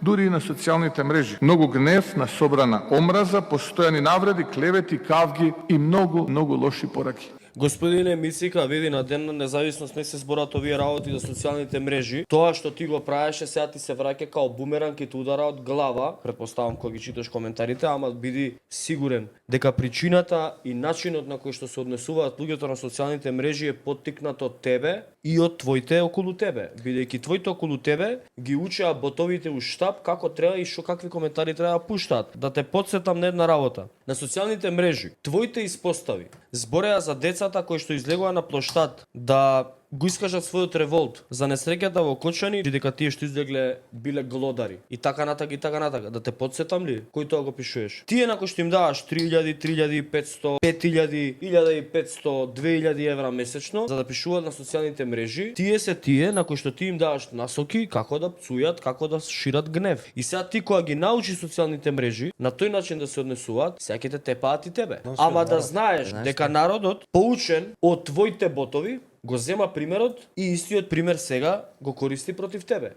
дури и на социјалните мрежи. Многу гнев на собрана омраза, постојани навреди, клевети, кавги и многу лоши пораки. Господине Мицика, види на Ден на независност не се зборат овие работи за социјалните мрежи. Тоа што ти го правеше сега ти се враќа као бумеранг и ти удара од глава, претпоставам кога ги читаш коментарите, ама биди сигурен дека причината и начинот на кој што се однесуваат луѓето на социјалните мрежи е поттикнат од тебе и од твоите околу тебе. Бидејќи твоите околу тебе ги учеа ботовите у штаб како треба и што какви коментари треба да пуштаат. Да те потсетам на една работа. На социјалните мрежи твоите испостави збореа за децата кои што излегува на плоштад да го искажат својот револт за несреќата во Кочани, дека тие што излегле биле глодари. И така натака. Да те потсетам ли? Кој тоа го пишуваш? Тие на кои што им даваш 3000, 3500, 5000, 1500, 2000 евра месечно за да пишуваат на социјалните мрежи, тие се тие на кои што ти им даваш насоки како да пцујат, како да шират гнев. И сега ти кога ги научи социјалните мрежи на тој начин да се однесуваат, сега ќе те тепаат и тебе. Ама да знаеш дека народот поучен од твоите ботови го зема примерот и истиот пример сега го користи против тебе.